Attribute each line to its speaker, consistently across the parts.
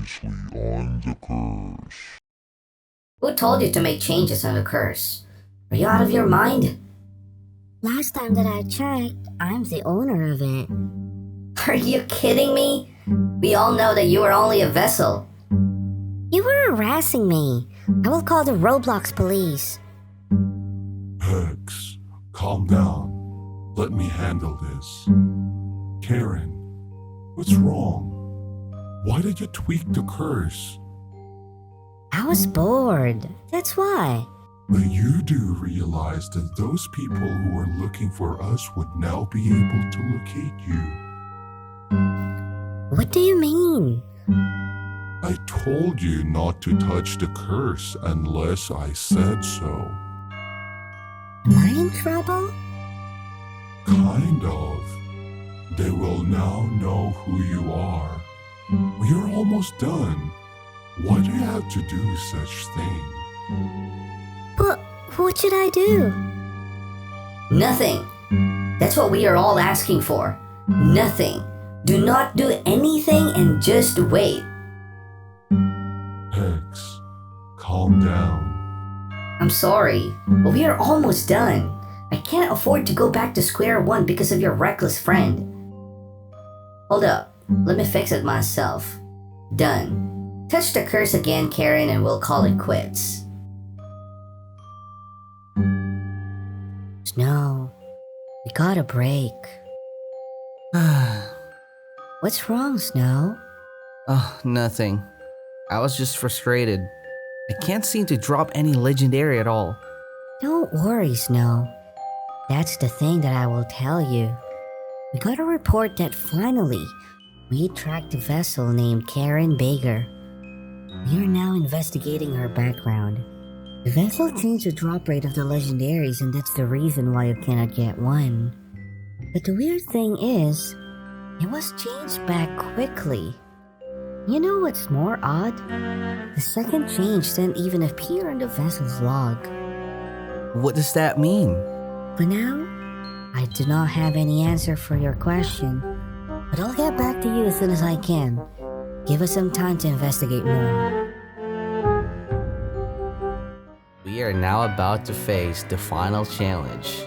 Speaker 1: wisely on the curse.
Speaker 2: Who told you to make changes on the curse? Are you out of your mind?
Speaker 3: Last time that I checked, I'm the owner of it.
Speaker 2: Are you kidding me? We all know that you are only a vessel.
Speaker 3: You were harassing me. I will call the Roblox police.
Speaker 1: Hex, calm down. Let me handle this. Karen, what's wrong? Why did you tweak the curse?
Speaker 3: I was bored. That's why.
Speaker 1: But you do realize that those people who are looking for us would now be able to locate you.
Speaker 3: What do you mean?
Speaker 1: I told you not to touch the curse unless I said so.
Speaker 3: Am I in trouble?
Speaker 1: Kind of. They will now know who you are. We are almost done. Why do you have to do such thing?
Speaker 3: But what should I do?
Speaker 2: Nothing. That's what we are all asking for. Nothing. Do not do anything and just wait.
Speaker 1: Hex, calm down.
Speaker 2: I'm sorry, but we are almost done. I can't afford to go back to square one because of your reckless friend. Hold up, let me fix it myself. Done. Touch the curse again, Karen, and we'll call it quits.
Speaker 3: Snow, we got a break. What's wrong, Snow?
Speaker 4: Oh, nothing. I was just frustrated. I can't seem to drop any legendary at all.
Speaker 3: Don't worry, Snow. That's the thing that I will tell you. We got a report that finally we tracked a vessel named Karen Baker. We are now investigating her background. The vessel changed the drop rate of the legendaries, and that's the reason why you cannot get one. But the weird thing is, it was changed back quickly. You know what's more odd? The second change didn't even appear in the vessel's log.
Speaker 4: What does that mean?
Speaker 3: For now, I do not have any answer for your question, but I'll get back to you as soon as I can. Give us some time to investigate more.
Speaker 4: We are now about to face the final challenge,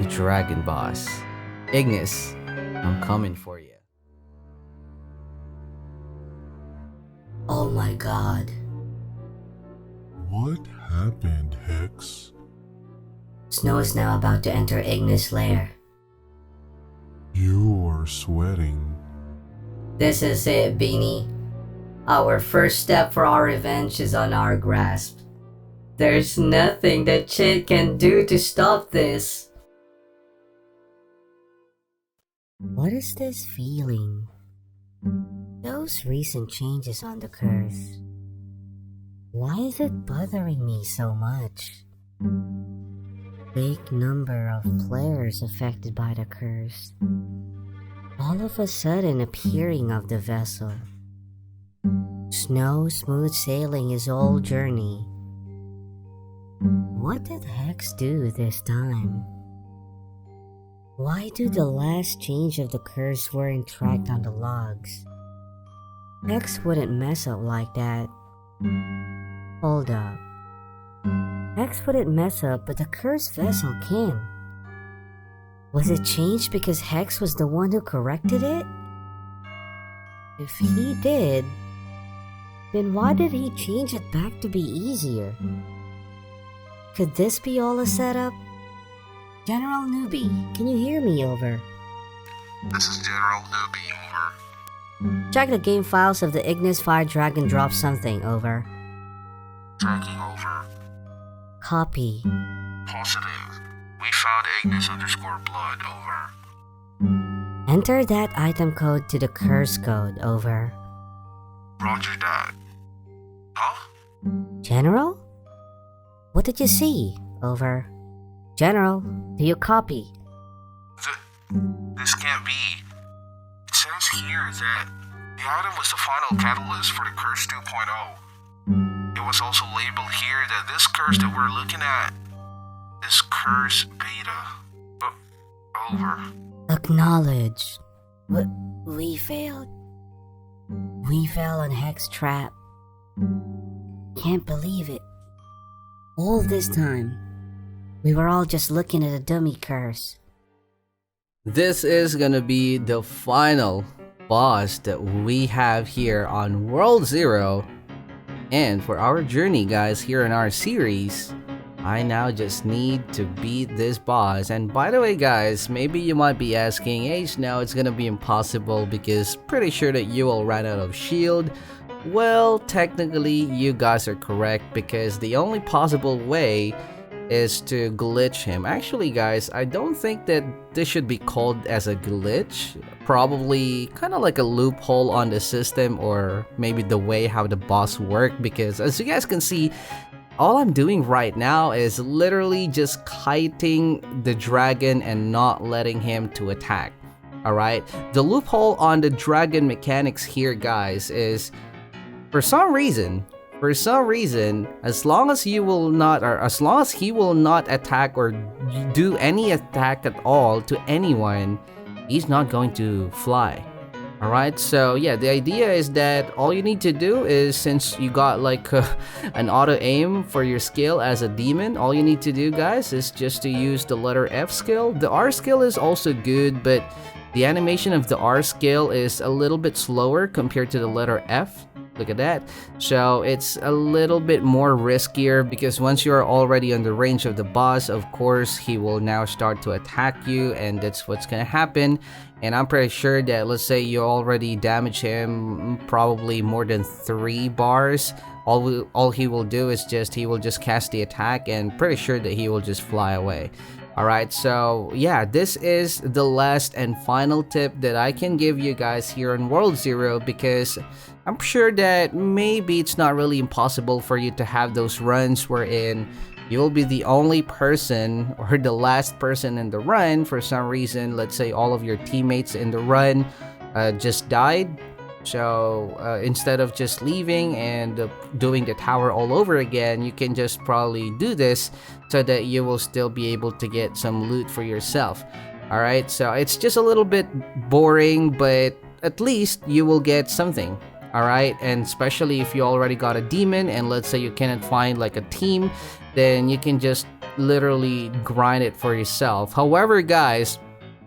Speaker 4: the Dragon Boss. Ignis, I'm coming for you.
Speaker 2: Oh my god.
Speaker 1: What happened, Hex?
Speaker 2: Snow is now about to enter Ignis' lair.
Speaker 1: You are sweating.
Speaker 2: This is it, Beanie. Our first step for our revenge is on our grasp. There's nothing that Chid can do to stop this.
Speaker 3: What is this feeling? Those recent changes on the curse. Why is it bothering me so much? Big number of players affected by the curse. All of a sudden appearing of the vessel. Snow smooth sailing his whole journey. What did Hex do this time? Why do the last change of the curse weren't tracked on the logs? Hex wouldn't mess up like that. Hold up. Hex wouldn't mess up, but the cursed vessel can. Was it changed because Hex was the one who corrected it? If he did, then why did he change it back to be easier? Could this be all a setup? General Newbie, can you hear me? Over.
Speaker 5: This is General Newbie, over.
Speaker 3: Check the game files of the Ignis Fire Dragon dropped something. Over.
Speaker 5: Tracking over.
Speaker 3: Copy.
Speaker 5: Positive. We found Ignis_blood, over.
Speaker 3: Enter that item code to the curse code. Over.
Speaker 5: Roger that. Huh?
Speaker 3: General? What did you see? Over. General, do you copy?
Speaker 5: This can't be. It says here that the item was the final catalyst for the Curse 2.0. It was also labeled here that this curse that we're looking at is Curse Beta. Over.
Speaker 3: Acknowledge. We failed. We fell on Hex trap. Can't believe it. All this time, we were all just looking at a dummy curse.
Speaker 4: This is gonna be the final boss that we have here on World Zero. And for our journey, guys, here in our series, I now just need to beat this boss. And by the way, guys, maybe you might be asking, hey, now it's gonna be impossible because pretty sure that you will run out of shield. Well, technically, you guys are correct because the only possible way is to glitch him. Actually, guys, I don't think that this should be called as a glitch. Probably kind of like a loophole on the system, or maybe the way how the boss work, because as you guys can see, all I'm doing right now is literally just kiting the dragon and not letting him to attack. Alright, the loophole on the dragon mechanics here, guys, is for some reason, as long as he will not attack or do any attack at all to anyone, he's not going to fly. Alright, so yeah, the idea is that all you need to do is, since you got like an auto aim for your skill as a demon, all you need to do, guys, is just to use the letter F skill. The R skill is also good, but the animation of the R skill is a little bit slower compared to the letter F. Look at that. So it's a little bit more riskier because once you are already on the range of the boss, of course, he will now start to attack you, and that's what's gonna happen. And I'm pretty sure that, let's say you already damage him probably more than 3 bars, all he will do is he will just cast the attack, and pretty sure that he will just fly away. Alright, so yeah, this is the last and final tip that I can give you guys here on World Zero, because I'm sure that maybe it's not really impossible for you to have those runs wherein you will be the only person or the last person in the run for some reason. Let's say all of your teammates in the run just died. So instead of just leaving and doing the tower all over again, you can just probably do this so that you will still be able to get some loot for yourself. Alright, so it's just a little bit boring, but at least you will get something. Alright, and especially if you already got a demon and let's say you cannot find like a team, then you can just literally grind it for yourself. However, guys,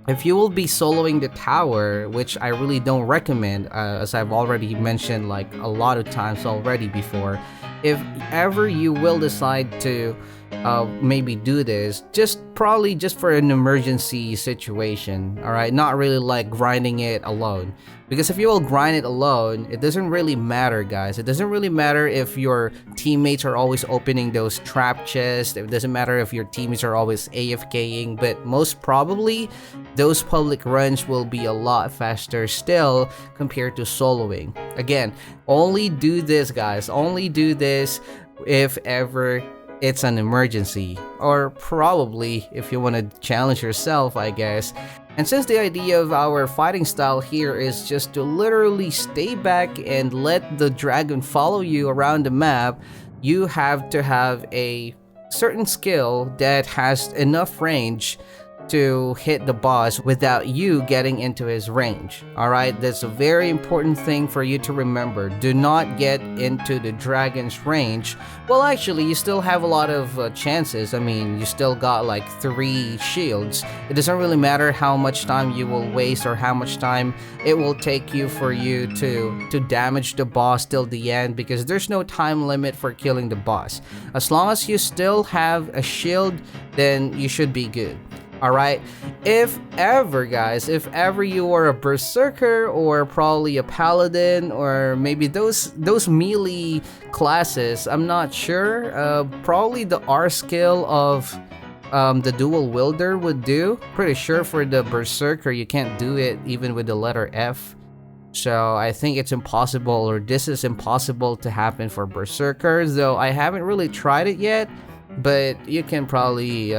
Speaker 4: if you will be soloing the tower, which I really don't recommend, as I've already mentioned like a lot of times already before, if ever you will decide to maybe do this, probably just for an emergency situation. Alright, not really like grinding it alone, because if you will grind it alone, it doesn't really matter, guys. It doesn't really matter if your teammates are always opening those trap chests. It doesn't matter if your teammates are always AFKing, but most probably those public runs will be a lot faster still compared to soloing. Again, only do this, guys, only do this if ever it's an emergency, or probably if you want to challenge yourself, I guess. And since the idea of our fighting style here is just to literally stay back and let the dragon follow you around the map, you have to have a certain skill that has enough range to hit the boss without you getting into his range. Alright, that's a very important thing for you to remember. Do not get into the dragon's range. Well, actually, you still have a lot of chances. I mean, you still got like 3 shields. It doesn't really matter how much time you will waste or how much time it will take you for you to damage the boss till the end, because there's no time limit for killing the boss. As long as you still have a shield, then you should be good. Alright, if ever, guys, if ever you are a berserker or probably a paladin or maybe those melee classes, I'm not sure, probably the R skill of the dual wielder would do. Pretty sure for the berserker you can't do it even with the letter F. So I think it's impossible, or this is impossible to happen for berserkers, though I haven't really tried it yet, but you can probably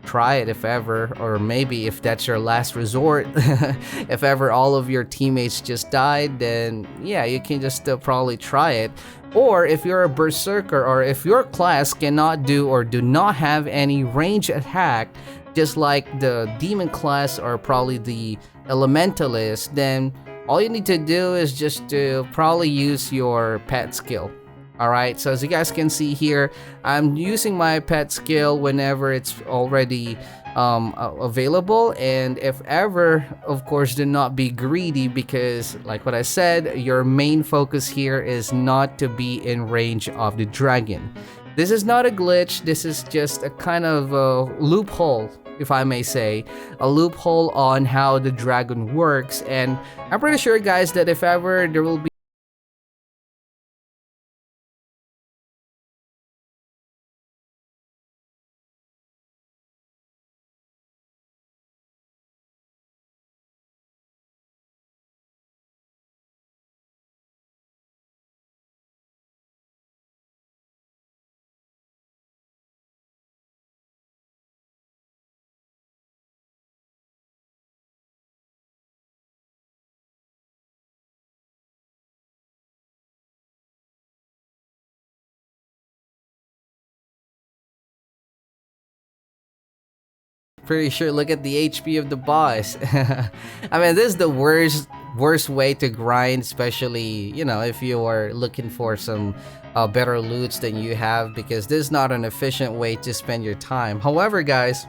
Speaker 4: try it if ever, or maybe if that's your last resort. If ever all of your teammates just died, then yeah, you can just still probably try it. Or if you're a berserker, or if your class cannot do or do not have any range attack, just like the demon class or probably the elementalist, then all you need to do is just to probably use your pet skill. Alright, so as you guys can see here, I'm using my pet skill whenever it's already available, and if ever, of course, do not be greedy, because like what I said, your main focus here is not to be in range of the dragon. This is not a glitch, this is just a kind of a loophole, if I may say, a loophole on how the dragon works. And I'm pretty sure, guys, that if ever there will be pretty sure, look at the HP of the boss. I mean, this is the worst way to grind, especially, you know, if you are looking for some better loots than you have, because this is not an efficient way to spend your time. However, guys,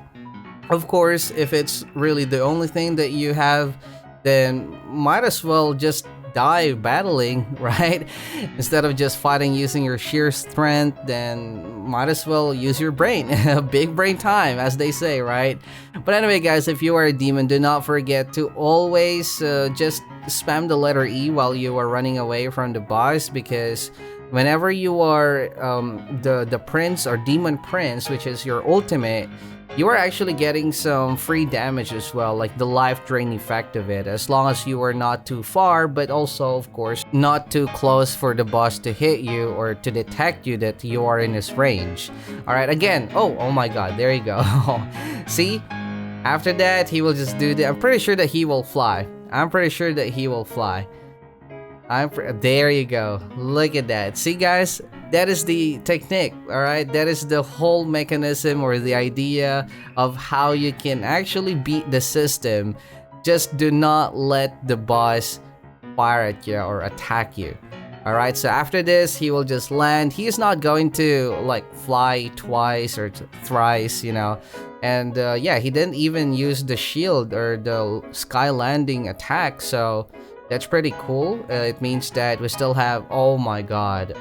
Speaker 4: of course, if it's really the only thing that you have, then might as well just die battling, right? Instead of just fighting using your sheer strength, then might as well use your brain. Big brain time, as they say, right? But anyway, guys, if you are a demon, do not forget to always just spam the letter E while you are running away from the boss, because whenever you are the prince or demon prince, which is your ultimate, you are actually getting some free damage as well, like the life drain effect of it, as long as you are not too far, but also, of course, not too close for the boss to hit you or to detect you that you are in his range. Alright, again, oh my god, there you go. See, after that, he will just do that. I'm pretty sure that he will fly. There you go. Look at that. See, guys, that is the technique. All right, that is the whole mechanism or the idea of how you can actually beat the system. Just do not let the boss fire at you or attack you. All right, so after this, he will just land. He is not going to like fly twice or thrice, you know. And yeah, he didn't even use the shield or the sky landing attack, so that's pretty cool. It means that we still have, oh my god,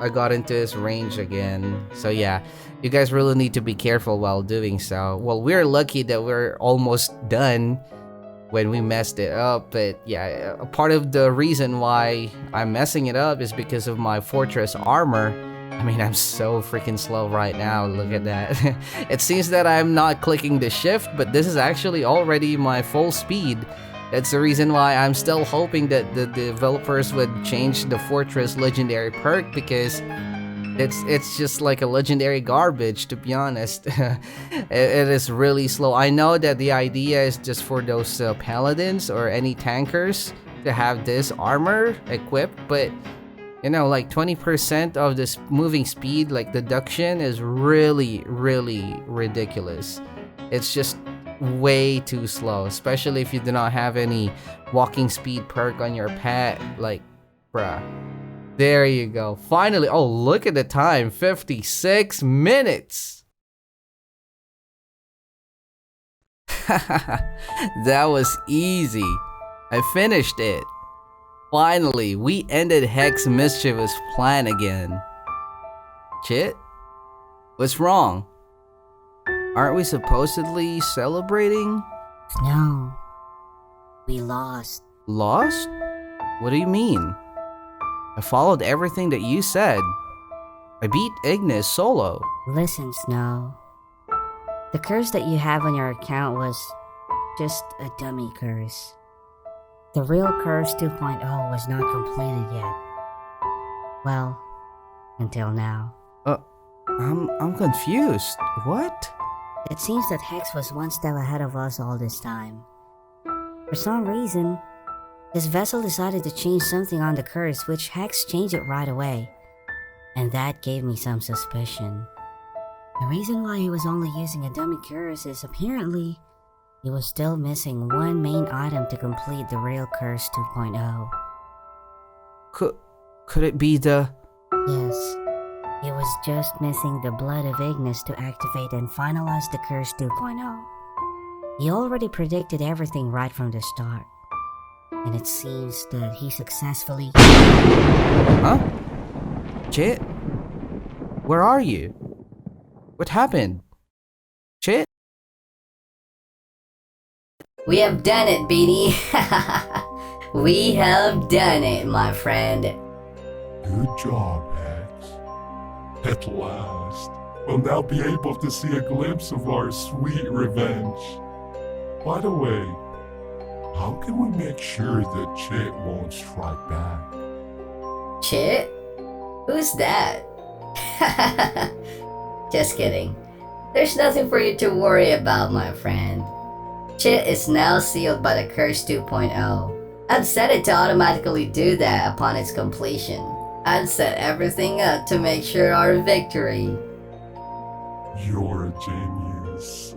Speaker 4: I got into his range again. So yeah, you guys really need to be careful while doing so. Well, we're lucky that we're almost done when we messed it up, but yeah, a part of the reason why I'm messing it up is because of my fortress armor. I mean, I'm so freaking slow right now, look at that. It seems that I'm not clicking the shift, but this is actually already my full speed. That's the reason why I'm still hoping that the developers would change the Fortress Legendary perk, because it's just like a legendary garbage, to be honest. It is really slow. I know that the idea is just for those paladins or any tankers to have this armor equipped, but you know, like 20% of this moving speed, like deduction, is really ridiculous. It's just way too slow, especially if you do not have any walking speed perk on your pet. Like, bruh. There you go. Finally. Oh, look at the time. 56 minutes. That was easy. I finished it. Finally, we ended Hex's mischievous plan again. Chit? What's wrong? Aren't we supposedly celebrating?
Speaker 3: No. We lost.
Speaker 4: Lost? What do you mean? I followed everything that you said. I beat Ignis solo.
Speaker 3: Listen, Snow. The curse that you have on your account was just a dummy curse. The real curse 2.0 was not completed yet. Well, until now.
Speaker 4: I'm confused. What?
Speaker 3: It seems that Hex was one step ahead of us all this time. For some reason, this vessel decided to change something on the curse, which Hex changed it right away. And that gave me some suspicion. The reason why he was only using a dummy curse is apparently he was still missing one main item to complete the real Curse 2.0.
Speaker 4: Could it be the...
Speaker 3: Yes, he was just missing the Blood of Ignis to activate and finalize the Curse 2.0. He already predicted everything right from the start, and it seems that he successfully...
Speaker 4: Huh? Chit? Where are you? What happened? Chit?
Speaker 2: We have done it, Beanie. We have done it, my friend.
Speaker 1: Good job, Hex. At last, we'll now be able to see a glimpse of our sweet revenge. By the way, how can we make sure that Chit won't strike back?
Speaker 2: Chit? Who's that? Just kidding. There's nothing for you to worry about, my friend. Chit is now sealed by the Curse 2.0. I've set it to automatically do that upon its completion. I've set everything up to make sure our victory.
Speaker 1: You're a genius.